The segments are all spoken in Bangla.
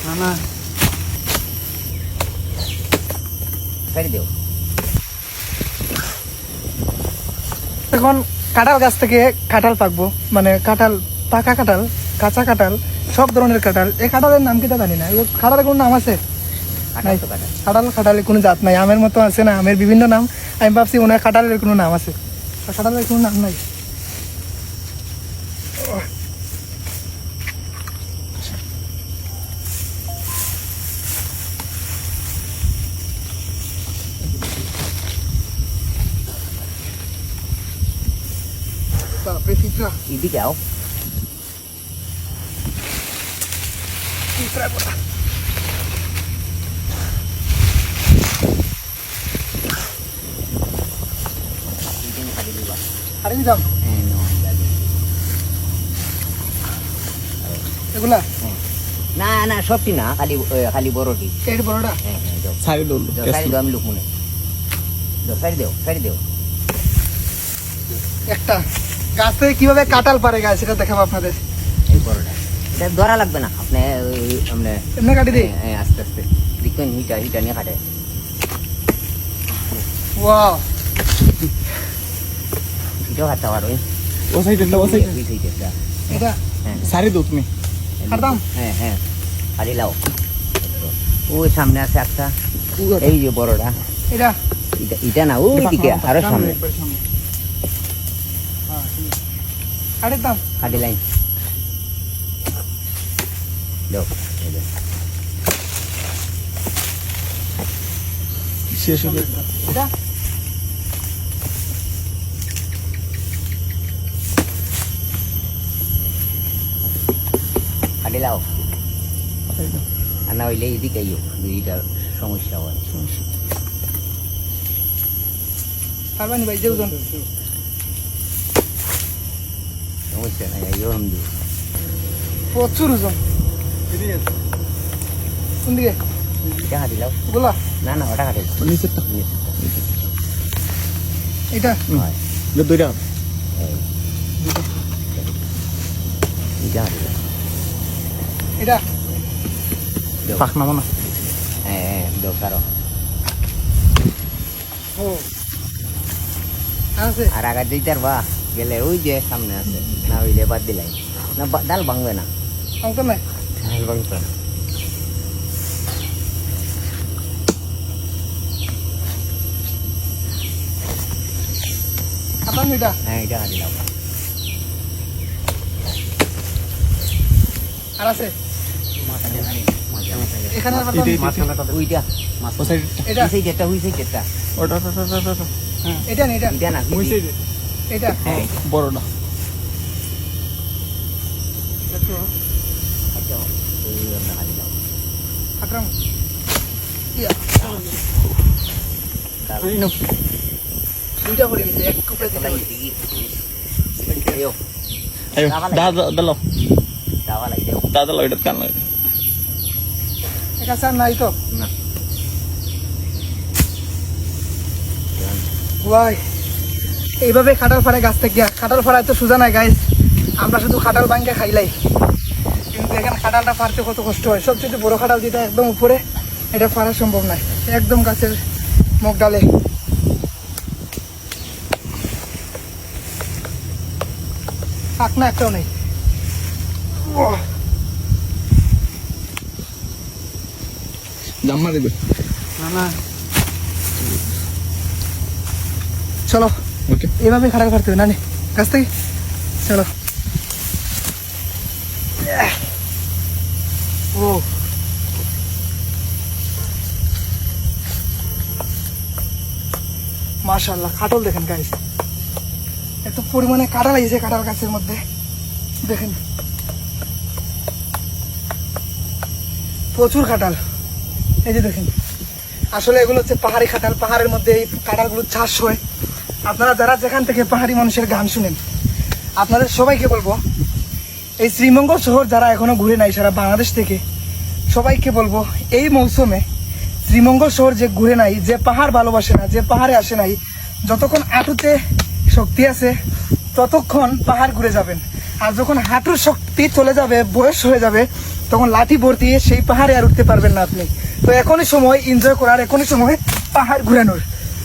না ছেড়ে দেও। এখন কাঁঠাল গাছ থেকে কাঁঠাল পাকবো, মানে কাঁঠাল, পাকা কাঁঠাল, কাঁচা কাঁঠাল, সব ধরনের কাঁঠাল। এই কাঁঠালের নাম কি তা জানি না। কাঁঠালের কোনো নাম আছে? নাই। কাঁঠাল কাঁঠালের কোনো জাত নাই। আমের মতো আছে না, আমের বিভিন্ন নাম। আমি ভাবছি মনে হয় কাঁঠালের কোনো নাম আছে, কাঁঠালের কোনো নাম নাই। এদিকে আও। এগুলা না না সবটি না, খালি খালি বড়টি। এই বড়টা হ্যাঁ হ্যাঁ দাও। সাইড দল সাইড দাও, আমি লোক মনে দাও। সাইড দেও, সাইড দেও। একটা গাছ থেকে কিভাবে কাঁঠাল পারে গাছ, সেটা দেখাবো আপনাদের। এই বড়টা এটা ধরা লাগবে না, আপনি আপনি এমনি কাটি দিই। আস্তে আস্তে দেখবেন, হিটা হিটা নিয়ে কাটে। ওয়াও, এটাও হাতে পারো। ও সাইড ও সাইড এটা হ্যাঁ সারি দাও তুমি। কাটতাম। হ্যাঁ হ্যাঁ খালি লাও। ওই সামনে আছে একটা, এই যে বড়টা। এটা এটা এটা না, ওই দিকে আরো সামনে। কাটতাম। খালি লাইন দাও। এই যে। শেষ হয়ে এটা খালি লাও। আর না হইলে এদিকে আইও, দুইটার সমস্যা হয়। পারবানি ভাই, যে ওজন সমস্যা নাই, আইও আমি। প্রচুর ওজন। কোন দিকে? এটা খালি লাও। গোলা না না ওটা খালি নিচেরটা এটা হয়। দুইটা এই এটা খালি লাও। এটা দাও। পাক নামো না। হ্যাঁ হ্যাঁ দাও কারো। ও আছে। আর আগা দিতার বা গেলে ওই যে সামনে আছে, না হইলে বাদ দিলাই না, ডাল ভাঙবে না, অঙ্ক নাই। ডাল ভাঙবে না। কাটতাম এটা। হ্যাঁ এটা খালি লাও। আর আছে এখানে আর কাটতাম। ওইটা ও সাইড এটা ওই সাইডেরটা, ওই সাইডেরটা। ওটা এটা না, এটা এটা না ওই সাইড এটা হ্যাঁ বড়টা আচ্ছা ওই আমরা খালি লাও। কাটতাম। ইয়া দুইটা করে নিছে, এক কুপড়ে দিতে হবে। আইও আয়ো দাদা দাও দাওয়া লাগি দেও। দাদা লইটা কান লই এটা স্যার নাই তো না ভাই। এইভাবে কাঁঠাল ফাড়ে গাছ থেকে। কাঁঠাল ফাড়া এত সোজা নাই গাইস, আমরা শুধু কাঁঠাল ভাঙ্গে খাইলাই, কিন্তু এখানে কাঁঠালটা ফাড়তে কত কষ্ট হয়। সবচেয়ে বড় কাঁঠাল যেটা একদম উপরে, এটা ফাড়া সম্ভব নয়, একদম গাছের মুখ ডালে। পাকনা একটাও নেই। জাম্মা দেবে না চলো ওকে এভাবে কাঁঠাল ফাড়তে হবে না নে গাছ থেকে। চলো। ও মাশাআল্লাহ, কাঁঠাল দেখেন গাইস, এত পরিমাণে কাঁঠাল লাগিয়েছে কাঁঠাল গাছের মধ্যে। দেখেন প্রচুর কাঁঠাল। এই যে দেখেন, আসলে এগুলো হচ্ছে পাহাড়ি কাঁঠাল। পাহাড়ের মধ্যে এই কাঁঠালগুলো চাষ হয়। আপনারা যারা যেখান থেকে পাহাড়ি মানুষের গান শুনেন, আপনাদের সবাইকে বলবো, এই শ্রীমঙ্গল শহর যারা এখনো ঘুরে নাই সারা বাংলাদেশ থেকে, সবাইকে বলবো এই মৌসুমে শ্রীমঙ্গল শহর যে ঘুরে নাই, যে পাহাড় ভালোবাসে না, যে পাহাড়ে আসে নাই, যতক্ষণ আঁটুতে শক্তি আছে ততক্ষণ পাহাড় ঘুরে যাবেন। আর যখন হাঁটুর শক্তি চলে যাবে, বয়স হয়ে যাবে, তখন লাঠি ভর্তি সেই পাহাড়ে আর উঠতে পারবেন না আপনি। তো এখনই সময় এনজয় করার, এখনই সময় পাহাড় ঘুরানোর।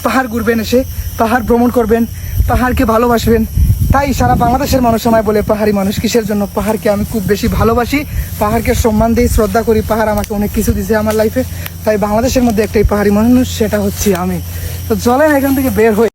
পাহাড় ঘুরবেন, এসে পাহাড় ভ্রমণ করবেন, পাহাড়কে ভালোবাসবেন। তাই সারা বাংলাদেশের মানুষ আমায় বলে পাহাড়ি মানুষ। কিসের জন্য? পাহাড়কে আমি খুব বেশি ভালোবাসি, পাহাড়কে সম্মান দিই, শ্রদ্ধা করি। পাহাড় আমাকে অনেক কিছু দিয়েছে আমার লাইফে। তাই বাংলাদেশের মধ্যে একটাই পাহাড়ি মানুষ, সেটা হচ্ছে আমি। তো চলেন এখান থেকে বের হই।